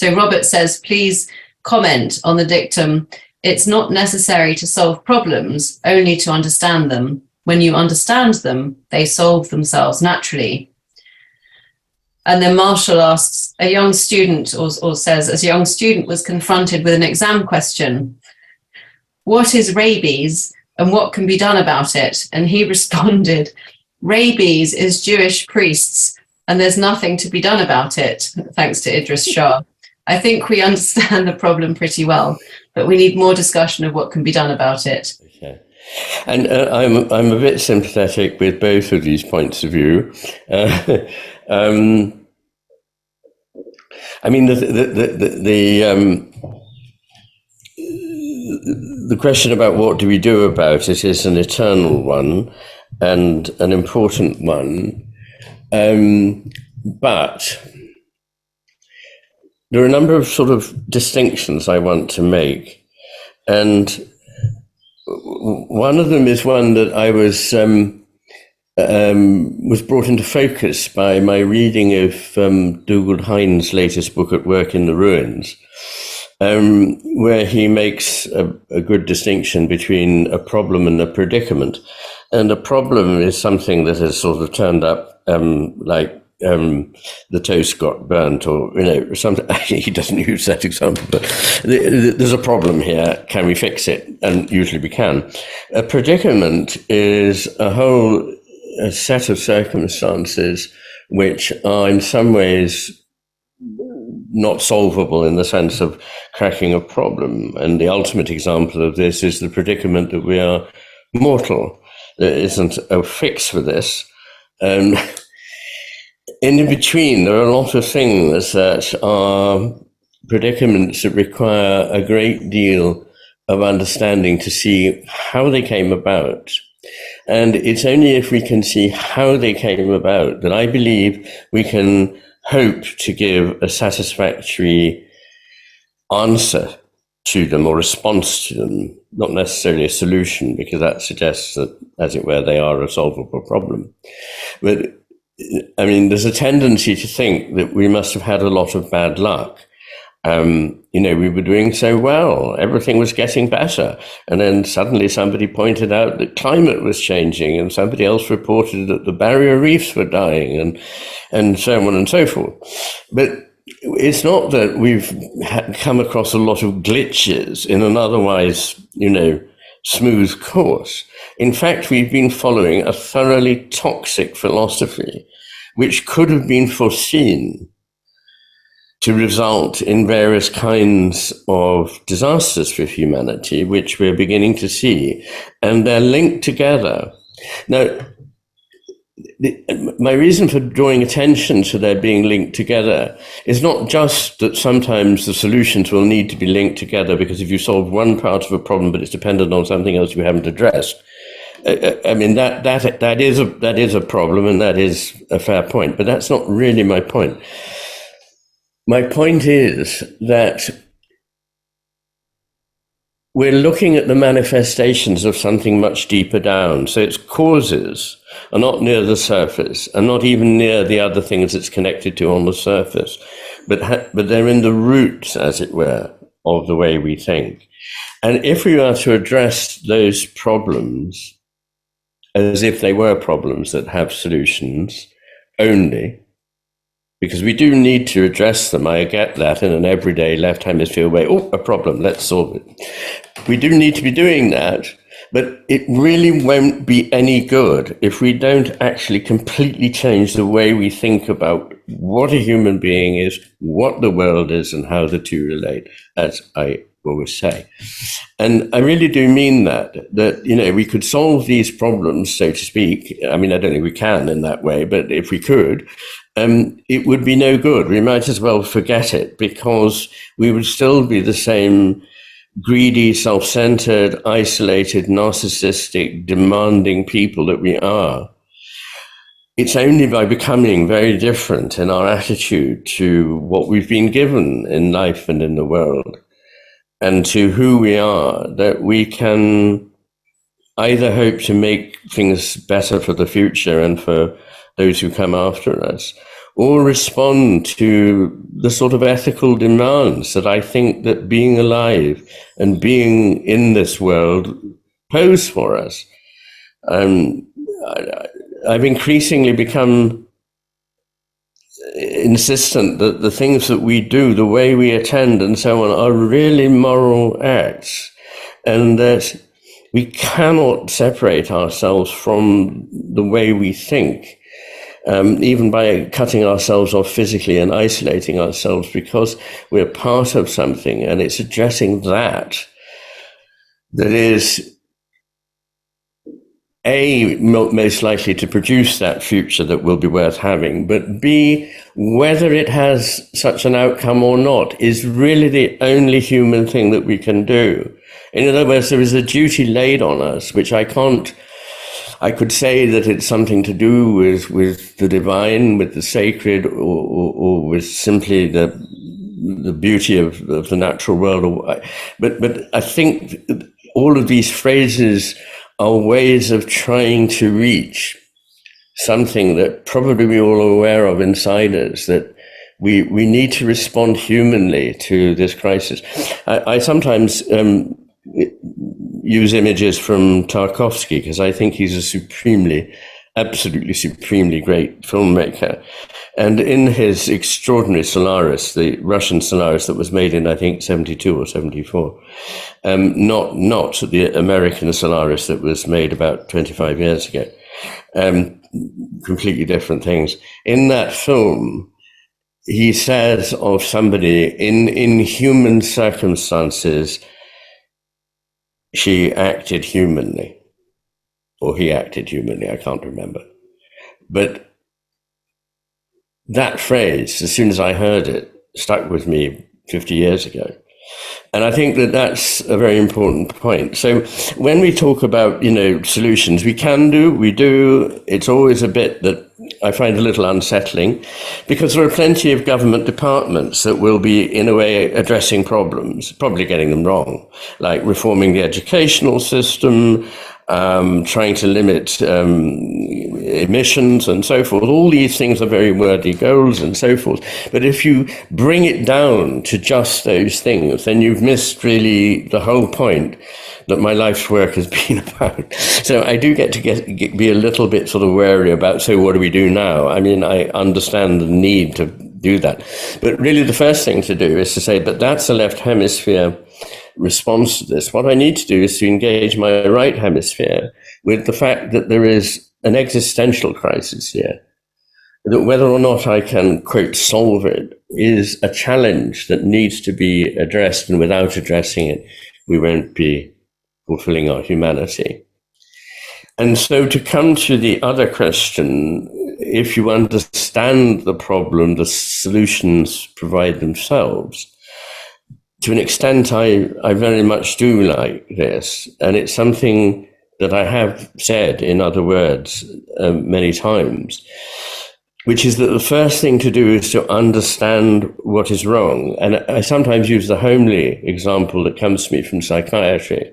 So Robert says, please comment on the dictum, it's not necessary to solve problems, only to understand them. When you understand them, they solve themselves naturally. And then Marshall asks, a young student, or says, as a young student was confronted with an exam question, what is rabies and what can be done about it? And he responded, rabies is Jewish priests and there's nothing to be done about it, thanks to Idries Shah. I think we understand the problem pretty well, but we need more discussion of what can be done about it. Okay. And I'm a bit sympathetic with both of these points of view. I mean, the question about what do we do about it is an eternal one and an important one. But there are a number of sort of distinctions I want to make. And one of them is one that I was brought into focus by my reading of Dougald Hines' latest book, At Work in the Ruins, where he makes a good distinction between a problem and a predicament. And a problem is something that has sort of turned up like the toast got burnt, or, something. He doesn't use that example, but there's a problem here. Can we fix it? And usually we can. A predicament is a set of circumstances which are in some ways not solvable in the sense of cracking a problem. And the ultimate example of this is the predicament that we are mortal. There isn't a fix for this. In between, there are a lot of things that are predicaments that require a great deal of understanding to see how they came about. And it's only if we can see how they came about that I believe we can hope to give a satisfactory answer to them or response to them, not necessarily a solution, because that suggests that, as it were, they are a solvable problem. But I mean, there's a tendency to think that we must have had a lot of bad luck. We were doing so well, everything was getting better. And then suddenly somebody pointed out that climate was changing, and somebody else reported that the barrier reefs were dying, and so on and so forth. But it's not that we've come across a lot of glitches in an otherwise, smooth course. In fact, we've been following a thoroughly toxic philosophy, which could have been foreseen to result in various kinds of disasters for humanity, which we're beginning to see, and they're linked together. Now, my reason for drawing attention to their being linked together is not just that sometimes the solutions will need to be linked together, because if you solve one part of a problem but it's dependent on something else you haven't addressed, I mean, that is a problem, and that is a fair point, but that's not really my point. My point is that we're looking at the manifestations of something much deeper down. So its causes are not near the surface, and not even near the other things it's connected to on the surface, but they're in the roots, as it were, of the way we think. And if we are to address those problems as if they were problems that have solutions only, because we do need to address them. I get that in an everyday left hemisphere way. Oh, a problem, let's solve it. We do need to be doing that, but it really won't be any good if we don't actually completely change the way we think about what a human being is, what the world is, and how the two relate, as I always say. And I really do mean that we could solve these problems, so to speak. I mean, I don't think we can in that way, but if we could, it would be no good. We might as well forget it, because we would still be the same greedy, self-centered, isolated, narcissistic, demanding people that we are. It's only by becoming very different in our attitude to what we've been given in life and in the world, and to who we are, that we can either hope to make things better for the future and for those who come after us, or respond to the sort of ethical demands that I think that being alive and being in this world pose for us. I've increasingly become insistent that the things that we do, the way we attend and so on, are really moral acts, and that we cannot separate ourselves from the way we think, even by cutting ourselves off physically and isolating ourselves, because we're part of something, and it's addressing that is A, most likely to produce that future that will be worth having, but B, whether it has such an outcome or not is really the only human thing that we can do. In other words, there is a duty laid on us, which I could say that it's something to do with the divine, with the sacred, or with simply the beauty of the natural world. But I think all of these phrases are ways of trying to reach something that probably we're all aware of inside us, that we need to respond humanly to this crisis. I sometimes use images from Tarkovsky, because I think he's absolutely supremely great filmmaker. And in his extraordinary Solaris, the Russian Solaris that was made in, I think, 72 or 74, not the American Solaris that was made about 25 years ago, completely different things. In that film, he says of somebody, in human circumstances, she acted humanly, or he acted humanly, I can't remember. But that phrase, as soon as I heard it, stuck with me 50 years ago. And I think that that's a very important point. So when we talk about, solutions, we do. It's always a bit that I find a little unsettling, because there are plenty of government departments that will be, in a way, addressing problems, probably getting them wrong, like reforming the educational system, trying to limit emissions and so forth. All these things are very worthy goals and so forth. But if you bring it down to just those things, then you've missed really the whole point that my life's work has been about. So I do get to be a little bit sort of wary about, so what do we do now? I mean, I understand the need to do that. But really the first thing to do is to say, but that's a left hemisphere response to this. What I need to do is to engage my right hemisphere with the fact that there is an existential crisis here, that whether or not I can, quote, solve it is a challenge that needs to be addressed, and without addressing it, we won't be fulfilling our humanity. And so to come to the other question, if you understand the problem, the solutions provide themselves. To an extent, I very much do like this, and it's something that I have said, in other words, many times, which is that the first thing to do is to understand what is wrong. And I sometimes use the homely example that comes to me from psychiatry,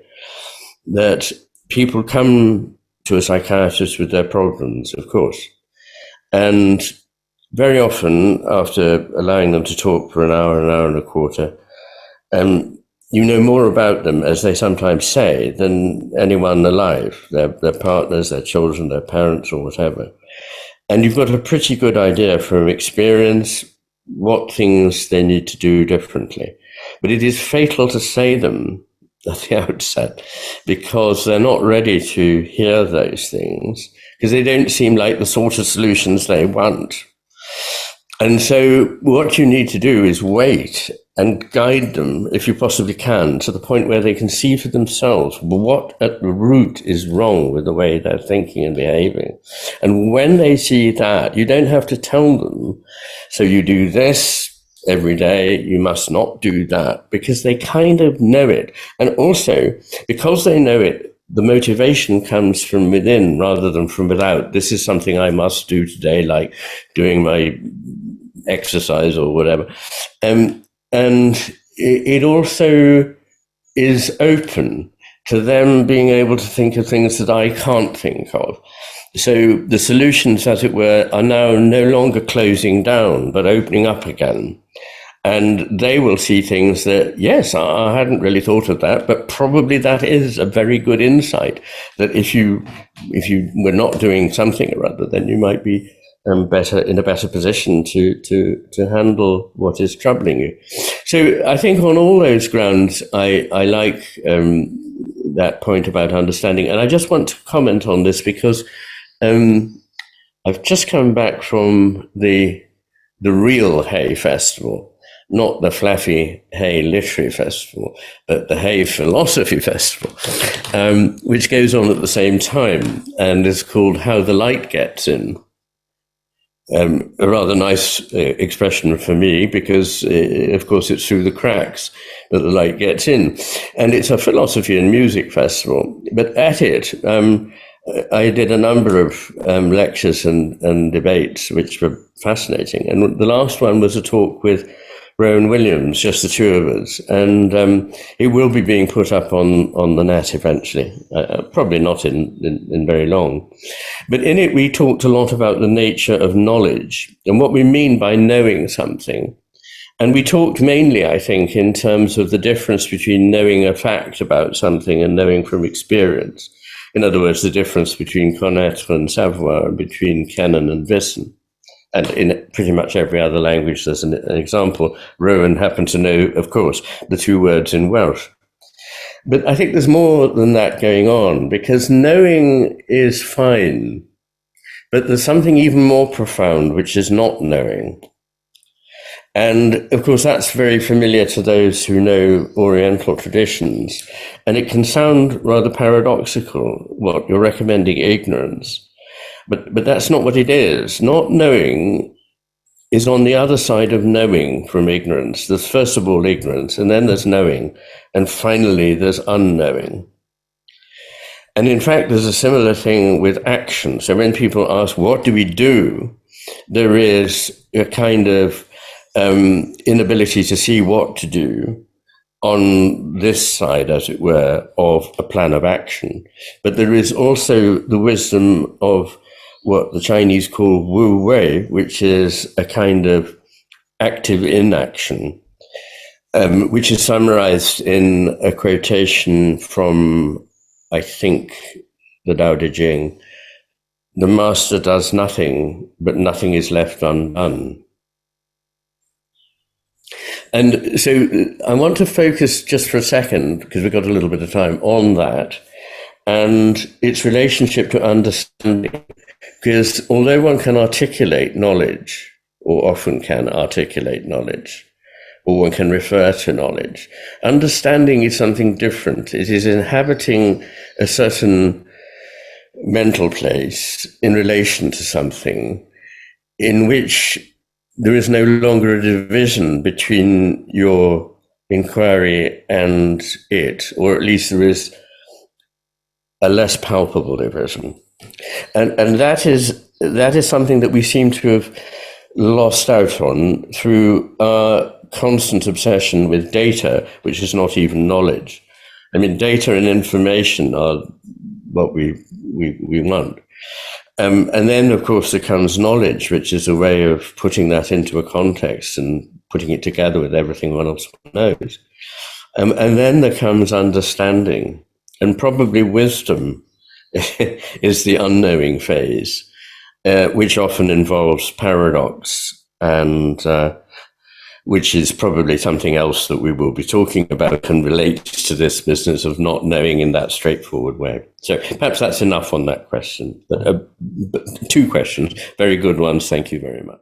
that people come to a psychiatrist with their problems, of course, and very often, after allowing them to talk for an hour and a quarter, you know more about them, as they sometimes say, than anyone alive, their partners, their children, their parents, or whatever. And you've got a pretty good idea from experience what things they need to do differently. But it is fatal to say them at the outset, because they're not ready to hear those things, because they don't seem like the sort of solutions they want. And so what you need to do is wait and guide them, if you possibly can, to the point where they can see for themselves what at the root is wrong with the way they're thinking and behaving. And when they see that, you don't have to tell them, so you do this every day, you must not do that, because they kind of know it. And also, because they know it, the motivation comes from within rather than from without. This is something I must do today, like doing my exercise or whatever. And it also is open to them being able to think of things that I can't think of. So the solutions, as it were, are now no longer closing down, but opening up again. And they will see things that, yes, I hadn't really thought of that, but probably that is a very good insight, that if you were not doing something or other, then you might be in a better position to handle what is troubling you. So I think on all those grounds, I like that point about understanding. And I just want to comment on this because I've just come back from the real Hay Festival, not the fluffy Hay Literary Festival, but the Hay Philosophy Festival, which goes on at the same time and is called How the Light Gets In. A rather nice expression for me because, of course, it's through the cracks that the light gets in. And it's a philosophy and music festival. But at it, I did a number of lectures and debates, which were fascinating. And the last one was a talk with Rowan Williams, just the two of us. And it will be being put up on the net eventually, probably not in very long. But in it, we talked a lot about the nature of knowledge and what we mean by knowing something. And we talked mainly, I think, in terms of the difference between knowing a fact about something and knowing from experience. In other words, the difference between connaître and savoir, between kennen and wissen. And in pretty much every other language, there's an example. Rowan happened to know, of course, the two words in Welsh. But I think there's more than that going on, because knowing is fine, but there's something even more profound, which is not knowing. And of course, that's very familiar to those who know Oriental traditions. And it can sound rather paradoxical, what you're recommending ignorance. But that's not what it is. Not knowing is on the other side of knowing from ignorance. There's first of all ignorance, and then there's knowing, and finally there's unknowing. And in fact, there's a similar thing with action. So when people ask, what do we do? There is a kind of inability to see what to do on this side, as it were, of a plan of action. But there is also the wisdom of what the Chinese call wu wei, which is a kind of active inaction, which is summarized in a quotation from, I think, the Tao Te Ching. The master does nothing, but nothing is left undone. And so I want to focus just for a second, because we've got a little bit of time, on that and its relationship to understanding. Because although one can articulate knowledge, or often can articulate knowledge, or one can refer to knowledge, understanding is something different. It is inhabiting a certain mental place in relation to something in which there is no longer a division between your inquiry and it, or at least there is a less palpable division. And that is something that we seem to have lost out on through our constant obsession with data, which is not even knowledge. I mean, data and information are what we want. And then, of course, there comes knowledge, which is a way of putting that into a context and putting it together with everything one else knows. And then there comes understanding, and probably wisdom is the unknowing phase, which often involves paradox, and which is probably something else that we will be talking about and relates to this business of not knowing in that straightforward way. So perhaps that's enough on that question. But two questions, very good ones. Thank you very much.